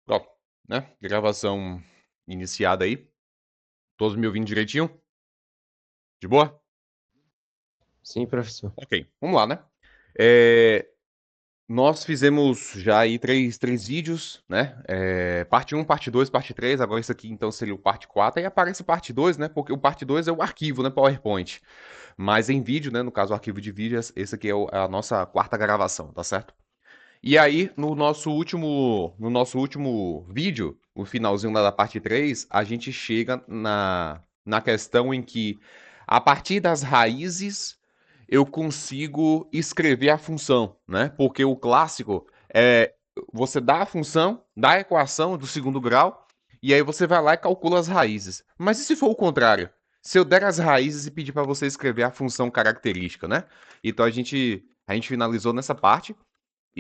Ó, né? Gravação iniciada aí. Todos me ouvindo direitinho? De boa? Sim, professor. Ok, vamos lá, né? É, nós fizemos já aí três vídeos, né? Parte 1, parte 2, parte 3. Agora isso aqui então seria o parte 4. Aí aparece parte 2, né? Porque o parte 2 é o arquivo, né? PowerPoint. Mas em vídeo, né? No caso, o arquivo de vídeo, esse aqui é a nossa quarta gravação, tá certo? E aí, no nosso último vídeo, o finalzinho lá da parte 3, a gente chega na questão em que, a partir das raízes, eu consigo escrever a função, né? Porque o clássico é você dá a função, dá a equação do segundo grau, e aí você vai lá e calcula as raízes. Mas e se for o contrário? Se eu der as raízes e pedir para você escrever a função característica, né? Então a gente finalizou nessa parte.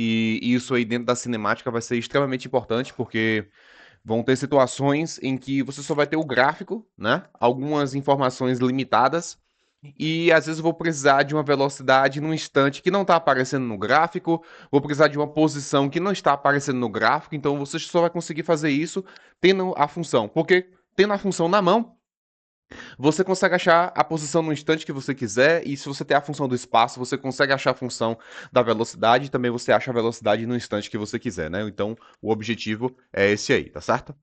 E isso aí dentro da cinemática vai ser extremamente importante, porque vão ter situações em que você só vai ter o gráfico, né? Algumas informações limitadas. E às vezes eu vou precisar de uma velocidade num instante que não está aparecendo no gráfico, vou precisar de uma posição que não está aparecendo no gráfico, então você só vai conseguir fazer isso tendo a função. Porque tendo a função na mão, você consegue achar a posição no instante que você quiser, e se você tem a função do espaço, você consegue achar a função da velocidade, e também você acha a velocidade no instante que você quiser, né? Então, o objetivo é esse aí, tá certo?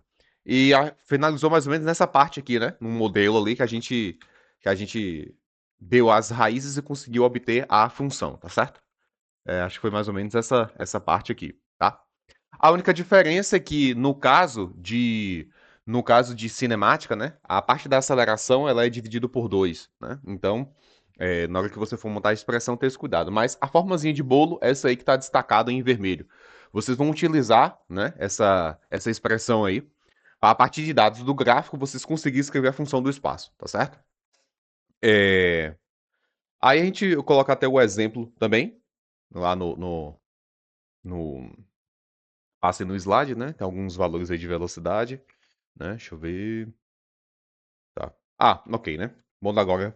E finalizou mais ou menos nessa parte aqui, né? Num modelo ali que a gente deu as raízes e conseguiu obter a função, tá certo? Acho que foi mais ou menos essa parte aqui, tá? A única diferença é que no caso de cinemática, né, a parte da aceleração ela é dividida por dois, né? Então, na hora que você for montar a expressão, ter esse cuidado. Mas a formazinha de bolo, essa aí que está destacada em vermelho. Vocês vão utilizar, né, essa expressão aí, para a partir de dados do gráfico, vocês conseguirem escrever a função do espaço, tá certo? É, Aí a gente coloca até o exemplo também, lá no passe no slide, né? Tem alguns valores aí de velocidade, né? Deixa eu ver. Tá. Ok, né? Vamos agora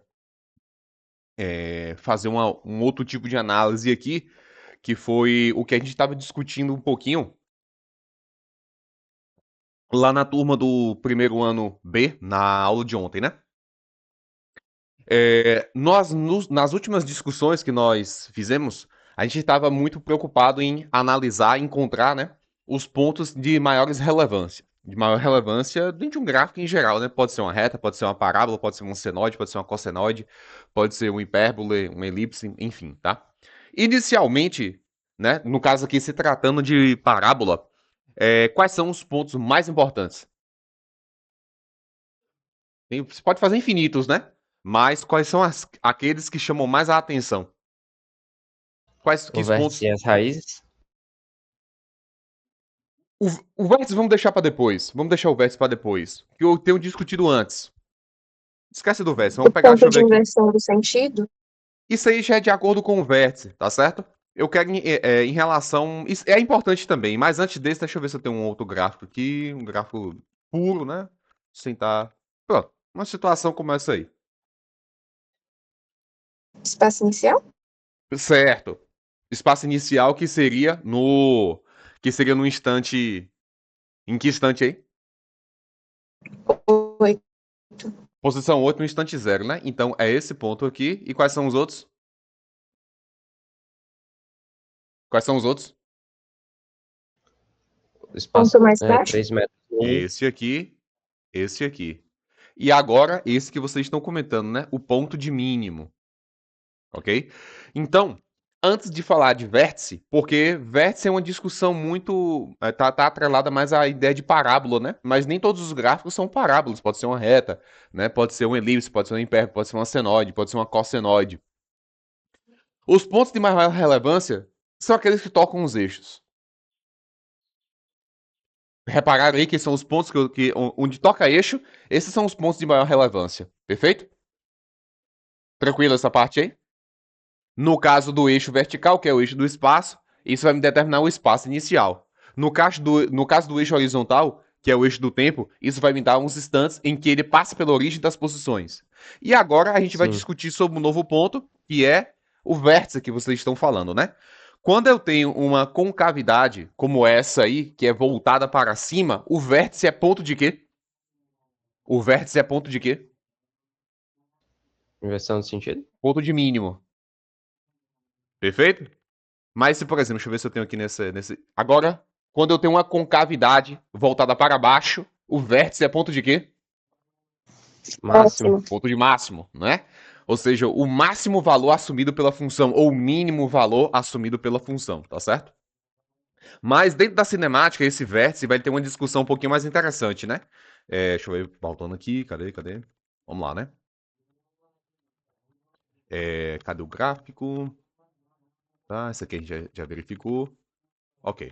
fazer um outro tipo de análise aqui, que foi o que a gente estava discutindo um pouquinho lá na turma do primeiro ano B, na aula de ontem, né? Nas últimas discussões que nós fizemos, a gente estava muito preocupado em analisar, encontrar, né, os pontos de maiores relevância. De maior relevância dentro de um gráfico em geral, né? Pode ser uma reta, pode ser uma parábola, pode ser um senoide, pode ser uma cossenoide, pode ser um hipérbole, uma elipse, enfim, tá? Inicialmente, né, no caso aqui se tratando de parábola, quais são os pontos mais importantes? Você pode fazer infinitos, né? Mas quais são aqueles que chamam mais a atenção? Quais que O os vértice pontos? e as raízes. O vértice vamos deixar para depois. Vamos deixar o vértice para depois. Que eu tenho discutido antes. Esquece do vértice. O Vamos pegar, deixa ponto eu ver de aqui. inversão do sentido? Isso aí já é de acordo com o vértice, tá certo? Eu quero em relação. Isso é importante também, mas antes desse, deixa eu ver se eu tenho um outro gráfico aqui. Um gráfico puro, né? Sem tá. Pronto. Uma situação como essa aí. Espaço inicial? Certo. Espaço inicial que seria no. Que seria no instante. Em que instante aí? 8. Posição 8 no instante zero, né? Então é esse ponto aqui. E quais são os outros? Quais são os outros? O espaço Ponto mais é baixo? 3 metros. Esse aqui, esse aqui. E agora, esse que vocês estão comentando, né? O ponto de mínimo, ok? Então, antes de falar de vértice, porque vértice é uma discussão muito. Tá atrelada mais à ideia de parábola, né? Mas nem todos os gráficos são parábolas. Pode ser uma reta, né? Pode ser uma elipse, pode ser um hipérbole, pode ser uma senoide, pode ser uma cossenoide. Os pontos de maior relevância são aqueles que tocam os eixos. Repararam aí que são os pontos onde toca eixo, esses são os pontos de maior relevância. Perfeito? Tranquilo essa parte aí? No caso do eixo vertical, que é o eixo do espaço, isso vai me determinar o espaço inicial. No caso do eixo horizontal, que é o eixo do tempo, isso vai me dar uns instantes em que ele passa pela origem das posições. E agora a gente vai Sim. discutir sobre um novo ponto, que é o vértice que vocês estão falando, né? quando eu tenho uma concavidade como essa aí, que é voltada para cima, o vértice é ponto de quê? O vértice é ponto de quê? Inversão do sentido? Ponto de mínimo. Perfeito? Mas se, por exemplo, deixa eu ver se eu tenho aqui nesse... Agora, quando eu tenho uma concavidade voltada para baixo, o vértice é ponto de quê? Máximo. Ponto de máximo, né? Ou seja, o máximo valor assumido pela função, ou o mínimo valor assumido pela função, tá certo? Mas dentro da cinemática, esse vértice vai ter uma discussão um pouquinho mais interessante, né? Deixa eu ver, voltando aqui, cadê? Vamos lá, né? Cadê o gráfico? Tá, esse aqui a gente já verificou. Ok.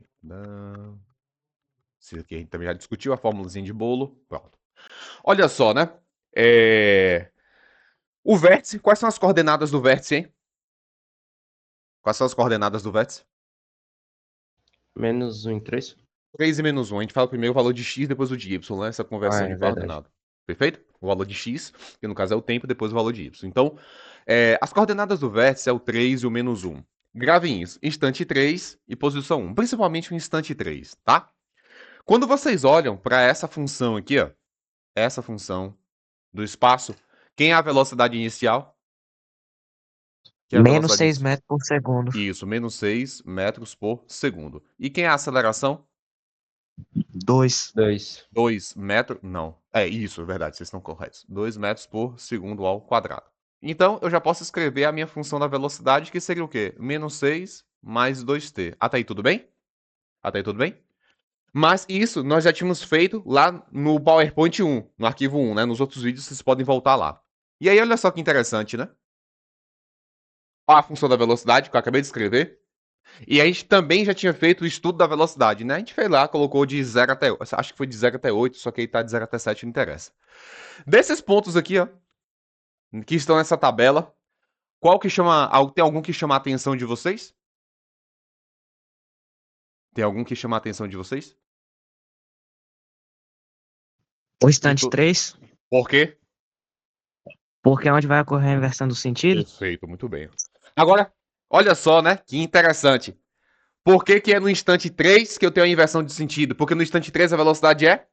Esse aqui a gente também já discutiu, a fórmulazinha de bolo. Pronto. Olha só, né? O vértice, quais são as coordenadas do vértice, hein? Quais são as coordenadas do vértice? Menos 1 em 3? 3 e menos 1. A gente fala primeiro o valor de x, depois o de y, né? Essa conversão É de verdade. coordenada. Perfeito? O valor de x, que no caso é o tempo, depois o valor de y. Então, as coordenadas do vértice é o 3 e o menos 1. Gravem isso. Instante 3 e posição 1. Principalmente o instante 3, tá? Quando vocês olham para essa função aqui, ó, essa função do espaço, quem é a velocidade inicial? Quem é a Menos velocidade 6 inicial? metros por segundo. Isso, menos 6 metros por segundo. E quem é a aceleração? 2. 2. 2 metros. Não. É isso, é verdade, vocês estão corretos. 2 metros por segundo ao quadrado. Então, eu já posso escrever a minha função da velocidade, que seria o quê? Menos 6 mais 2t. Até aí tudo bem? Até aí tudo bem? Mas isso nós já tínhamos feito lá no PowerPoint 1, no arquivo 1, né? Nos outros vídeos vocês podem voltar lá. E aí, olha só que interessante, né? Olha a função da velocidade que eu acabei de escrever. E a gente também já tinha feito o estudo da velocidade, né? A gente fez lá, colocou de 0 até... Acho que foi de 0 até 8, só que aí tá de 0 até 7, não interessa. Desses pontos aqui, ó, que estão nessa tabela, qual que chama... Tem algum que chama a atenção de vocês? Tem algum que chama a atenção de vocês? O instante Muito- 3, Por quê? porque é onde vai ocorrer a inversão do sentido. Perfeito, muito bem. Agora, olha só, né? Que interessante. Por que que é no instante 3 que eu tenho a inversão de sentido? Porque no instante 3 a velocidade é?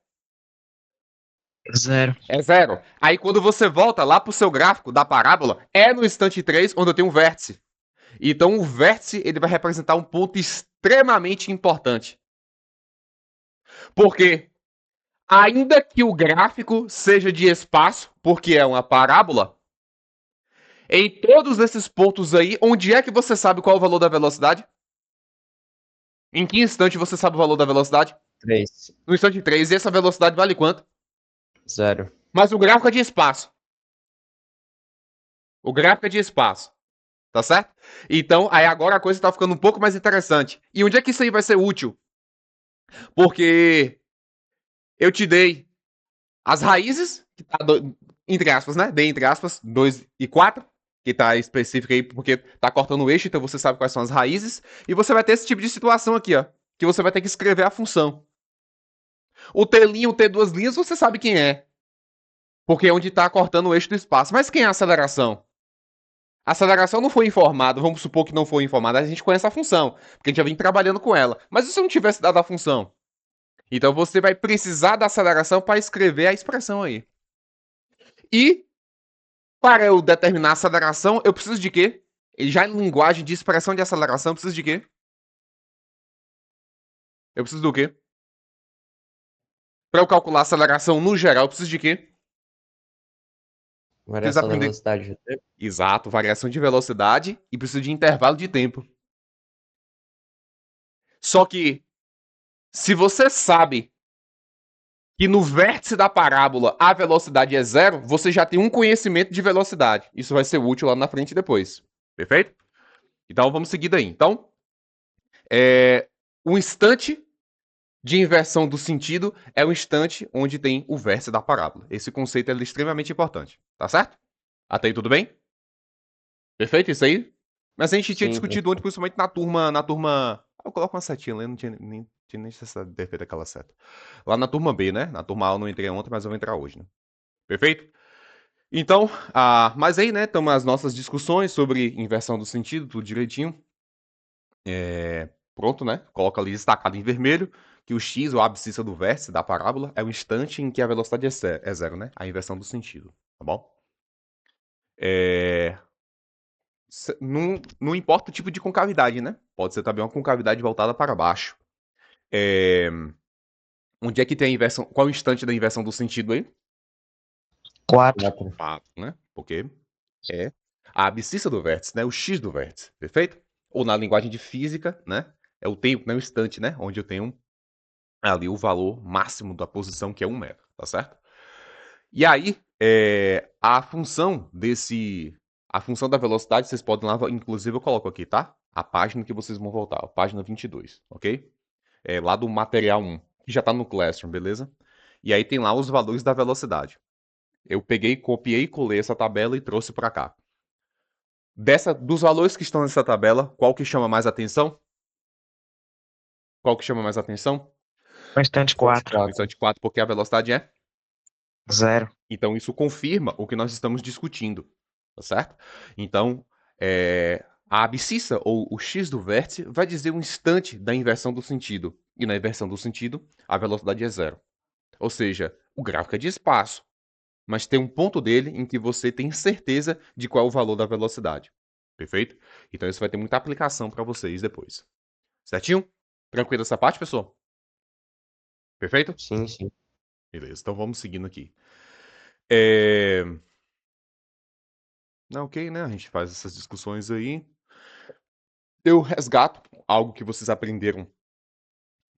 0. É 0. Aí quando você volta lá pro seu gráfico da parábola, é no instante 3 onde eu tenho um vértice. Então o vértice ele vai representar um ponto extremamente importante. Porque ainda que o gráfico seja de espaço, porque é uma parábola, em todos esses pontos aí, onde é que você sabe qual é o valor da velocidade? Em que instante você sabe o valor da velocidade? 3. No instante 3. E essa velocidade vale quanto? 0. Mas o gráfico é de espaço. O gráfico é de espaço. Tá certo? Então, aí agora a coisa tá ficando um pouco mais interessante. E onde é que isso aí vai ser útil? Porque eu te dei as raízes, que tá entre aspas, né? Dei entre aspas, 2 e 4, que tá específico aí porque tá cortando o eixo, então você sabe quais são as raízes. E você vai ter esse tipo de situação aqui, ó. Que você vai ter que escrever a função. O T', o T 2 linhas, você sabe quem é. Porque é onde tá cortando o eixo do espaço. Mas quem é a aceleração? A aceleração não foi informada, vamos supor que não foi informada, a gente conhece a função, porque a gente já vem trabalhando com ela. Mas e se eu não tivesse dado a função? Então você vai precisar da aceleração para escrever a expressão aí. E para eu determinar a aceleração, eu preciso de quê? E já em linguagem de expressão de aceleração, eu preciso de quê? Eu preciso do quê? Para eu calcular a aceleração no geral, eu preciso de quê? Variação da aprender- velocidade do tempo. Exato, variação de velocidade e preciso de intervalo de tempo. Só que, se você sabe que no vértice da parábola a velocidade é 0, você já tem um conhecimento de velocidade. Isso vai ser útil lá na frente depois. Perfeito? Então vamos seguir daí. Então, o instante de inversão do sentido é o instante onde tem o vértice da parábola. Esse conceito é extremamente importante. Tá certo? Até aí tudo bem? Perfeito isso aí? Mas a gente tinha Sim, discutido ontem, principalmente na turma... Eu coloco uma setinha lá, eu não tinha nem necessidade de ter feito aquela seta. Lá na turma B, né? Na turma A eu não entrei ontem, mas eu vou entrar hoje, né? Perfeito? Então, mas aí, né, estão as nossas discussões sobre inversão do sentido, tudo direitinho. Pronto, né? Coloca ali destacado em vermelho que o x, ou a abscissa do vértice da parábola, é o instante em que a velocidade é zero, né? A inversão do sentido, tá bom? Não importa o tipo de concavidade, né? Pode ser também uma concavidade voltada para baixo. Onde é que tem a inversão? Qual é o instante da inversão do sentido aí? 4. 4, né? Porque é a abscissa do vértice, né? O x do vértice, perfeito? Ou na linguagem de física, né? É o tempo, né? O instante, né? Onde eu tenho ali o valor máximo da posição, que é 1 metro, tá certo? E aí, a função da velocidade, vocês podem lá, inclusive eu coloco aqui, tá? A página que vocês vão voltar, a página 22, ok? Lá do material 1, que já tá no Classroom, beleza? E aí tem lá os valores da velocidade. Eu peguei, copiei, colei essa tabela e trouxe para cá. Dos valores que estão nessa tabela, qual que chama mais atenção? Qual que chama mais atenção? Constante 4. O instante 4, porque a velocidade é? 0. Então, isso confirma o que nós estamos discutindo, tá certo? Então, a abscissa, ou o x do vértice, vai dizer o instante da inversão do sentido. E na inversão do sentido, a velocidade é 0. Ou seja, o gráfico é de espaço, mas tem um ponto dele em que você tem certeza de qual é o valor da velocidade. Perfeito? Então, isso vai ter muita aplicação para vocês depois. Certinho? Tranquilo essa parte, pessoal? Perfeito? Sim, sim. Beleza, então vamos seguindo aqui. Ok, né? A gente faz essas discussões aí. Eu resgato algo que vocês aprenderam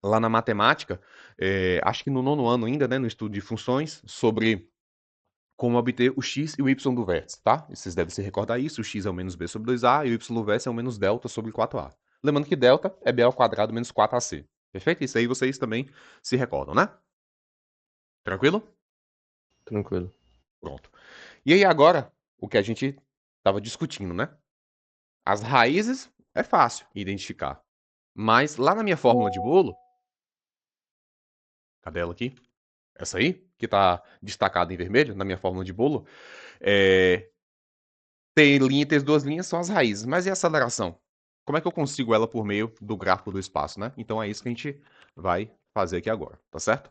lá na matemática, acho que no 9º ano ainda, né? No estudo de funções, sobre como obter o x e o y do vértice, tá? E vocês devem se recordar isso. O x é o menos b sobre 2a e o y do vértice é o menos delta sobre 4a. Lembrando que delta é b ao quadrado menos 4ac. Perfeito? Isso aí vocês também se recordam, né? Tranquilo? Tranquilo. Pronto. E aí agora, o que a gente estava discutindo, né? As raízes é fácil identificar. Mas lá na minha fórmula de bolo, cadê ela aqui? Essa aí, que está destacada em vermelho, na minha fórmula de bolo, tem linha, tem as duas linhas, são as raízes. Mas e a aceleração? Como é que eu consigo ela por meio do gráfico do espaço, né? Então é isso que a gente vai fazer aqui agora, tá certo?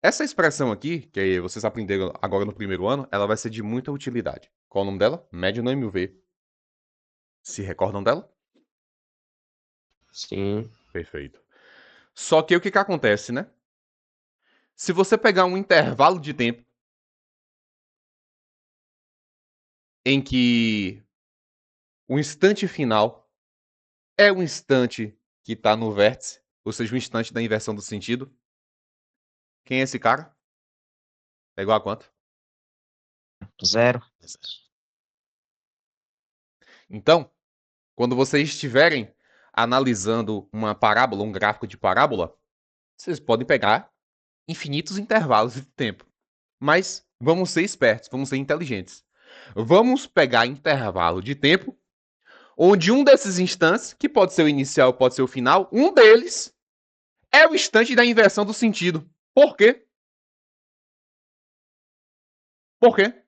Essa expressão aqui, que vocês aprenderam agora no primeiro ano, ela vai ser de muita utilidade. Qual o nome dela? Média no MV. Se recordam dela? Sim. Perfeito. Só que o que acontece, né? Se você pegar um intervalo de tempo em que o instante final é o instante que está no vértice, ou seja, o instante da inversão do sentido, quem é esse cara? É igual a quanto? 0. Então, quando vocês estiverem analisando uma parábola, um gráfico de parábola, vocês podem pegar infinitos intervalos de tempo. Mas vamos ser espertos, vamos ser inteligentes. Vamos pegar intervalo de tempo onde um desses instantes, que pode ser o inicial, pode ser o final, um deles é o instante da inversão do sentido. Por quê? Por quê?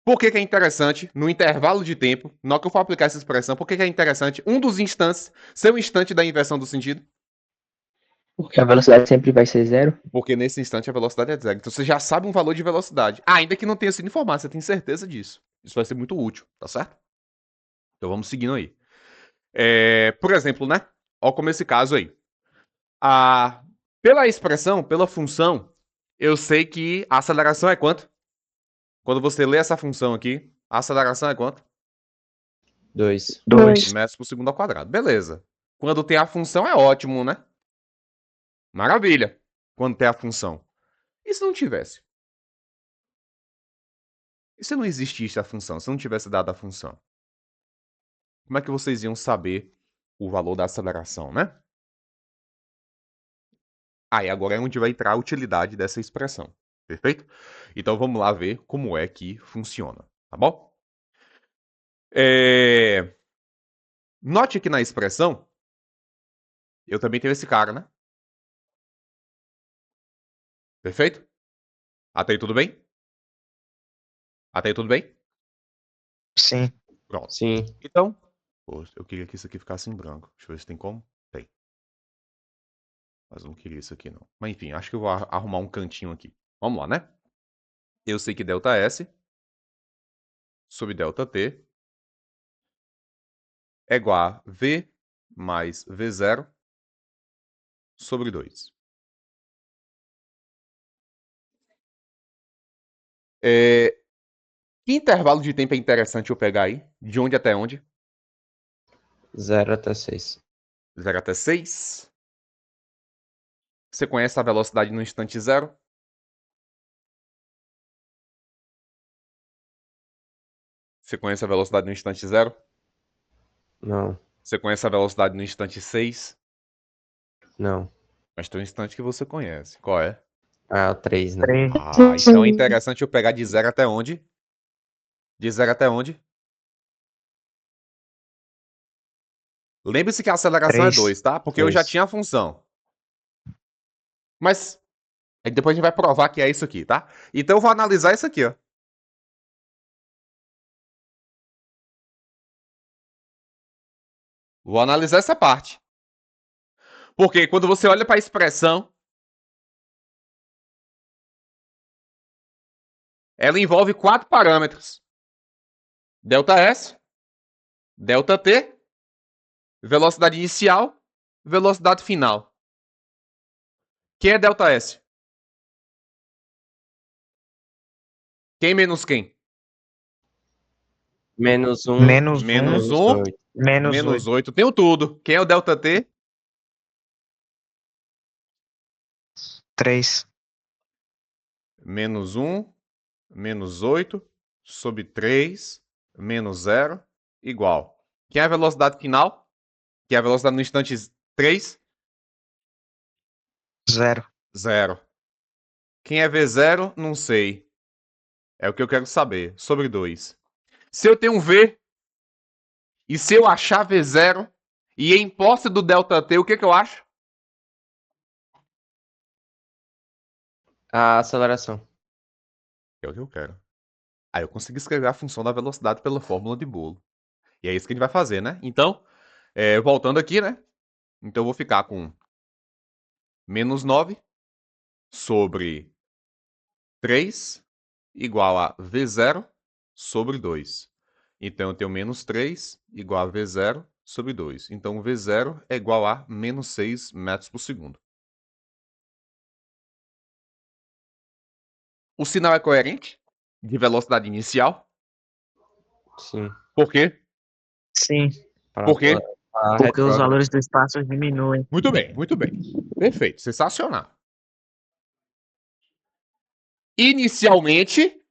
Por que é interessante, no intervalo de tempo, na hora que eu for aplicar essa expressão, por que é interessante um dos instantes ser o instante da inversão do sentido? Porque a velocidade sempre vai ser 0. Porque nesse instante a velocidade é zero. Então você já sabe um valor de velocidade. Ainda que não tenha sido informado, você tem certeza disso. Isso vai ser muito útil, tá certo? Então vamos seguindo aí. Por exemplo, né? Olha como esse caso aí. Pela expressão, pela função, eu sei que a aceleração é quanto? Quando você lê essa função aqui, a aceleração é quanto? 2. 2. Metros por segundo ao quadrado. Beleza. Quando tem a função é ótimo, né? Maravilha. Quando tem a função. E se não tivesse? E se não existisse a função? Se não tivesse dado a função? Como é que vocês iam saber o valor da aceleração, né? Aí agora é onde vai entrar a utilidade dessa expressão. Perfeito? Então vamos lá ver como é que funciona, tá bom? Note que na expressão, eu também tenho esse cara, né? Perfeito? Até aí tudo bem? Até aí tudo bem? Sim. Pronto. Sim. Então, pô, eu queria que isso aqui ficasse em branco. Deixa eu ver se tem como. Tem. Mas eu não queria isso aqui, não. Mas enfim, acho que eu vou arrumar um cantinho aqui. Vamos lá, né? Eu sei que ΔS sobre ΔT é igual a V mais V0 sobre 2. Que intervalo de tempo é interessante eu pegar aí? De onde até onde? 0 até 6. 0 até 6. Você conhece a velocidade no instante zero? Você conhece a velocidade no instante zero? Não. Você conhece a velocidade no instante 6? Não. Mas tem um instante que você conhece. Qual é? Ah, 3, né? 3. Ah, então é interessante eu pegar de 0 até onde? De 0 até onde? Lembre-se que a aceleração é 3. 2, tá? Porque eu já 3. tinha a função. Mas aí depois a gente vai provar que é isso aqui, tá? Então eu vou analisar isso aqui, ó. Vou analisar essa parte. Porque quando você olha para a expressão, ela envolve 4 parâmetros. ΔS, ΔT, velocidade inicial, velocidade final. Quem é ΔS? Quem menos quem? Menos 1. Menos 1. Menos Menos 1, 8. Menos menos 8. 8. Tenho tudo. Quem é o ΔT? 3. Menos 1, menos 8, sobre 3, menos 0, igual. Quem é a velocidade final? Que é a velocidade no instante 3? 0. 0. Quem é V0? Não sei. É o que eu quero saber. Sobre 2. Se eu tenho um V, e se eu achar V0, e em posse do ΔT, o que eu acho? A aceleração. É o que eu quero. Aí eu consigo escrever a função da velocidade pela fórmula de bolo. E é isso que a gente vai fazer, né? Então, voltando aqui, né? Então eu vou ficar com menos 9 sobre 3 igual a V0 sobre 2. Então eu tenho menos 3 igual a V0 sobre 2. Então V0 é igual a menos 6 metros por segundo. O sinal é coerente de velocidade inicial. Sim. Por quê? Sim. Por quê? Porque os valores do espaço diminuem. Muito bem, muito bem. Perfeito, sensacional. Inicialmente,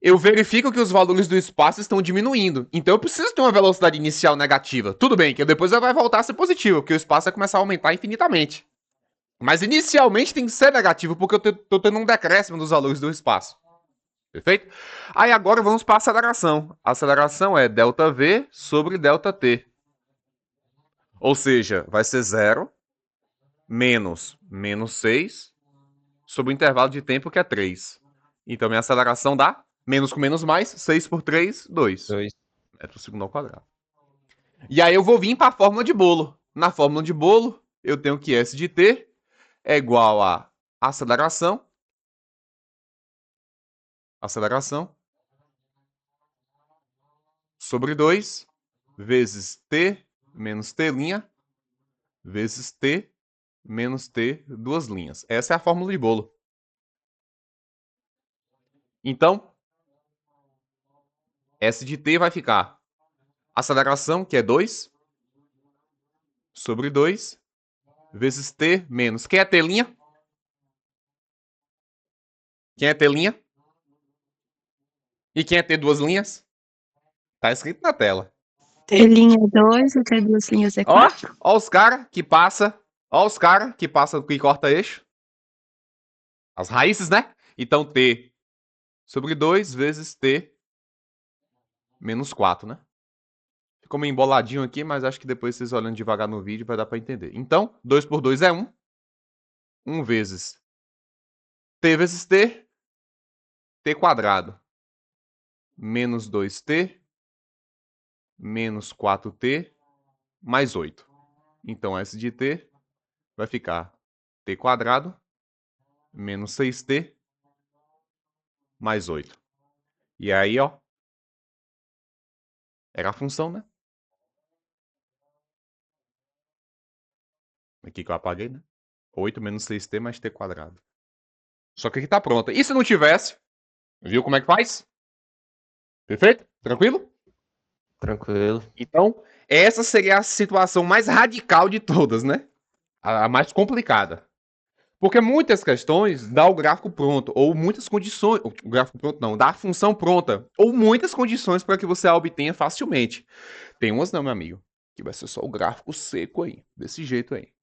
eu verifico que os valores do espaço estão diminuindo. Então eu preciso ter uma velocidade inicial negativa. Tudo bem, que depois ela vai voltar a ser positiva, porque o espaço vai começar a aumentar infinitamente. Mas inicialmente tem que ser negativo, porque eu estou tendo um decréscimo dos valores do espaço. Perfeito? Aí agora vamos para a aceleração. A aceleração é ΔV sobre ΔT. Ou seja, vai ser 0 menos 6 sobre o intervalo de tempo que é 3. Então minha aceleração dá menos com menos mais, 6 por 3, 2 2. metros por segundo ao quadrado. E aí eu vou vir para a fórmula de bolo. Na fórmula de bolo, eu tenho que S de T é igual a aceleração sobre 2 vezes T menos T' vezes T menos T duas linhas. Essa é a fórmula de bolo. Então, S de T vai ficar aceleração, que é 2, sobre 2, vezes T menos... Quem é T'? Quem é T'? E quem é T duas linhas? Tá escrito na tela. T linha 2 e T duas linhas é Ó, 4. ó os caras que passa, ó os caras que passa, que corta eixo. As raízes, né? Então T sobre 2 vezes T menos 4, né? Ficou meio emboladinho aqui, mas acho que depois vocês olhando devagar no vídeo vai dar para entender. Então, 2 por 2 é 1. 1 vezes T, T quadrado. menos 2t, menos 4t, mais 8. Então, S de t vai ficar t quadrado, menos 6t, mais 8. E aí, ó, era a função, né? Aqui que eu apaguei, né? 8 menos 6t mais t quadrado. Só que aqui tá pronta. E se não tivesse? Viu como é que faz? Perfeito? Tranquilo? Tranquilo. Então, essa seria a situação mais radical de todas, né? A mais complicada. Porque muitas questões dá o gráfico pronto, ou muitas condições. O gráfico pronto não, dá a função pronta, ou muitas condições para que você a obtenha facilmente. Tem umas não, meu amigo, que vai ser só o gráfico seco aí, desse jeito aí.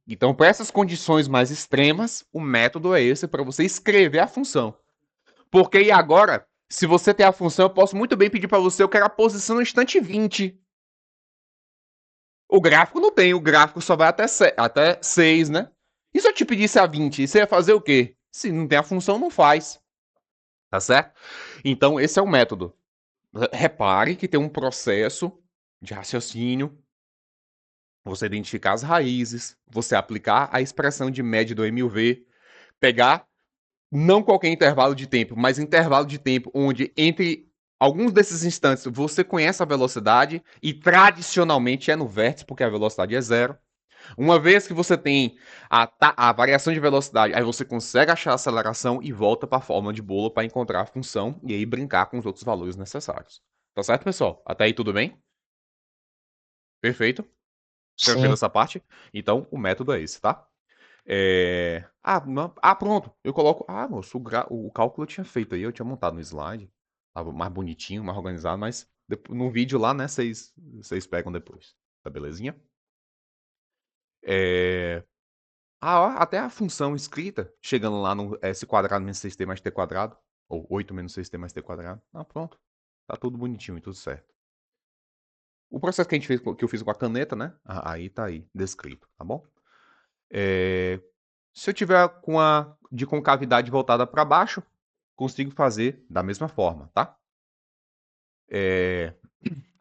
Então, para essas condições mais extremas, o método é esse para você escrever a função. Porque e agora, se você tem a função, eu posso muito bem pedir para você, eu quero a posição no instante 20. O gráfico não tem, o gráfico só vai até 6, né? E se eu te pedisse a 20, você ia fazer o quê? Se não tem a função, não faz. Tá certo? Então, esse é o método. Repare que tem um processo de raciocínio, você identificar as raízes, você aplicar a expressão de média do MUV, pegar não qualquer intervalo de tempo, mas intervalo de tempo onde entre alguns desses instantes você conhece a velocidade e tradicionalmente é no vértice, porque a velocidade é zero. Uma vez que você tem a variação de velocidade, aí você consegue achar a aceleração e volta para a forma de bolo para encontrar a função e aí brincar com os outros valores necessários. Tá certo, pessoal? Até aí tudo bem? Perfeito? Tranquilo Sim. essa parte? Então, o método é esse, tá? Pronto. Eu coloco. Moço, o cálculo eu tinha feito aí, eu tinha montado no slide. Tava mais bonitinho, mais organizado, mas no vídeo lá, né, vocês pegam depois. Tá belezinha? Até a função escrita, chegando lá no S quadrado menos 6t mais t quadrado, ou 8 menos 6t mais t quadrado. Pronto. Tá tudo bonitinho e tudo certo. O processo que a gente fez, que eu fiz com a caneta, né? Aí tá aí, descrito, tá bom? Se eu tiver com de concavidade voltada para baixo, consigo fazer da mesma forma, tá?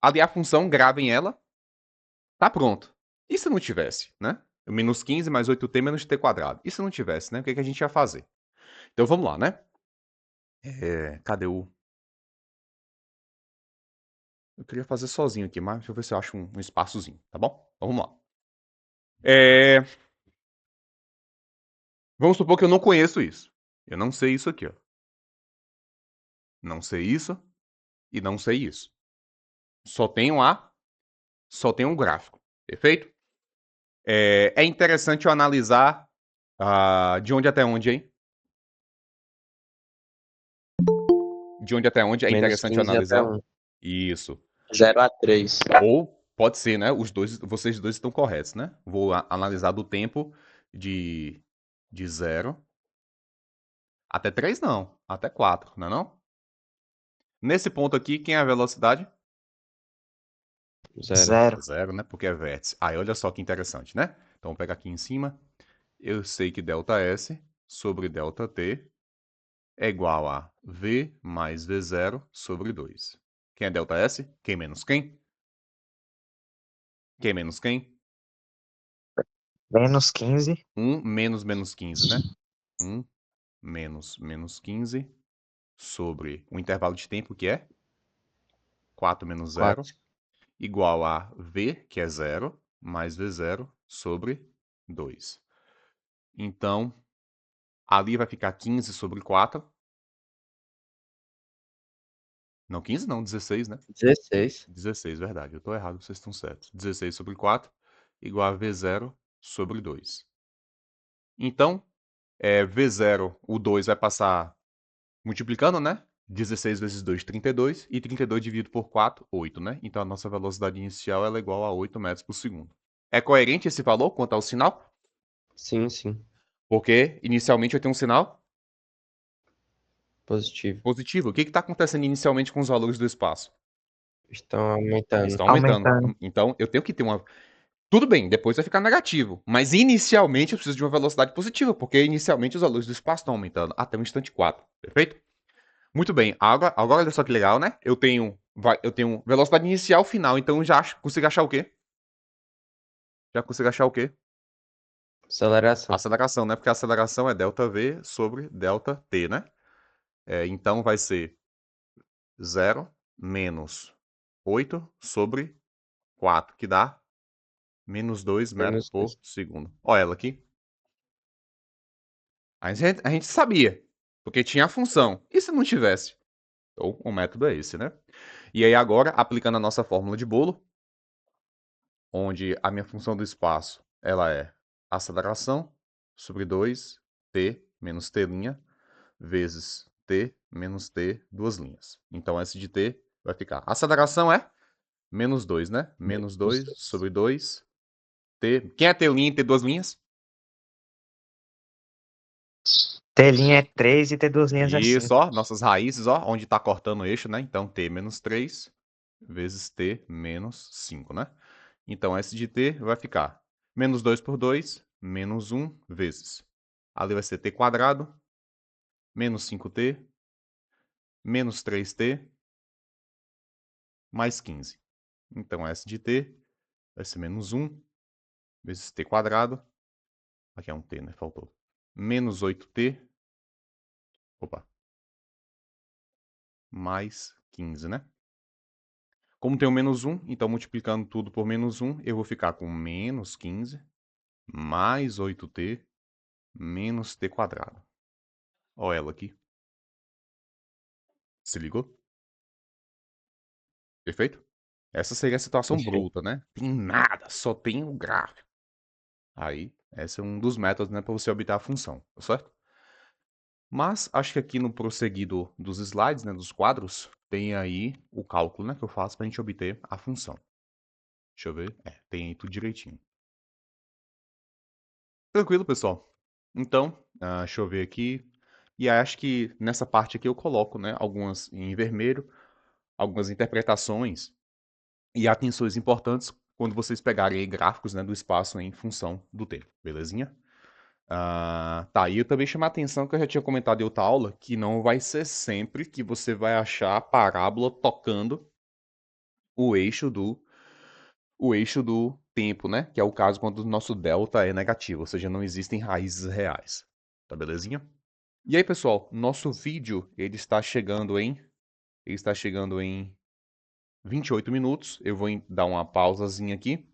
Ali a função, gravem ela, tá pronto. E se não tivesse, né? Menos 15 mais 8t menos t quadrado. E se não tivesse, né? O que a gente ia fazer? Então vamos lá, né? Cadê o... Eu queria fazer sozinho aqui, mas deixa eu ver se eu acho um espaçozinho, tá bom? Então, vamos lá. Vamos supor que eu não conheço isso. Eu não sei isso aqui, ó. Não sei isso e não sei isso. Só tenho um gráfico, perfeito? É interessante eu analisar de onde até onde, hein? De onde até onde é Menos interessante eu 15 até analisar? 1. Isso. 0 a 3. Ou pode ser, né? Vocês dois estão corretos, né? Vou analisar do tempo de 0 até 3, não. Até 4, não é não? Nesse ponto aqui, quem é a velocidade? 0. Zero. 0, né? Porque é vértice. Aí, olha só que interessante, né? Então, vou pegar aqui em cima. Eu sei que ΔS sobre ΔT é igual a V mais V0 sobre 2. Quem é ΔS? Quem menos quem? Quem menos quem? Menos 15. 1 menos menos 15, né? 1 menos menos 15 sobre o intervalo de tempo que é 4 menos 0, 4. igual a V, que é 0, mais V0 sobre 2. Então, ali vai ficar 15 sobre 4. Não, 15 não, 16, né? 16. 16, verdade. Eu tô errado, vocês estão certos. 16 sobre 4 igual a V0 sobre 2. Então, V0, o 2 vai passar multiplicando, né? 16 vezes 2, 32. E 32 dividido por 4, 8, né? Então, a nossa velocidade inicial ela é igual a 8 metros por segundo. É coerente esse valor quanto ao sinal? Sim, sim. Porque, inicialmente, eu tenho um sinal Positivo. positivo. O que está acontecendo inicialmente com os valores do espaço? Estão aumentando. Estão aumentando. Então, eu tenho que ter uma... Tudo bem, depois vai ficar negativo. Mas inicialmente eu preciso de uma velocidade positiva, porque inicialmente os valores do espaço estão aumentando até o instante 4. Perfeito? Muito bem. Agora olha só que legal, né? Eu tenho velocidade inicial final, então já consigo achar o quê? Já consigo achar o quê? Aceleração. Aceleração, né? Porque a aceleração é ΔV sobre ΔT, né? Então vai ser 0 menos 8 sobre 4, que dá menos 2 metros Menos por 2. segundo. Olha ela aqui. A gente sabia, porque tinha a função. E se não tivesse? Então, o método é esse, né? E aí agora, aplicando a nossa fórmula de bolo, onde a minha função do espaço ela é aceleração sobre 2t menos t' vezes t menos t, duas linhas. Então, S de t vai ficar. A aceleração é menos 2, né? Menos 2 sobre 2, t. Quem é t' e t duas linhas? T' é 3 e T2 é Isso, 5. ó, nossas raízes, ó, onde tá cortando o eixo, né? Então, t menos 3 vezes t menos 5, né? Então, S de t vai ficar menos 2 por 2, menos 1 vezes. Ali vai ser t quadrado, menos 5t, menos 3t, mais 15. Então, S de t vai ser menos 1 vezes t quadrado. Aqui é um t, né? Faltou. Menos 8t. Opa. Mais 15, né? Como tem o menos 1, então multiplicando tudo por menos 1, eu vou ficar com menos 15 mais 8t menos t quadrado. Olha ela aqui. Se ligou? Perfeito? Essa seria a situação Perfeito. bruta, né? Tem nada, só tem o gráfico. Aí, esse é um dos métodos, né, para você obter a função, tá certo? Mas acho que aqui no prosseguido dos slides, né, dos quadros, tem aí o cálculo, né, que eu faço para a gente obter a função. Deixa eu ver. Tem aí tudo direitinho. Tranquilo, pessoal. Então, deixa eu ver aqui. E acho que nessa parte aqui eu coloco, né, algumas em vermelho, algumas interpretações e atenções importantes quando vocês pegarem aí gráficos, né, do espaço em função do tempo, belezinha? Tá, e eu também chamo a atenção que eu já tinha comentado em outra aula que não vai ser sempre que você vai achar a parábola tocando o eixo do tempo, né? Que é o caso quando o nosso delta é negativo, ou seja, não existem raízes reais. Tá belezinha? E aí, pessoal, nosso vídeo ele está chegando em 28 minutos. Eu vou dar uma pausazinha aqui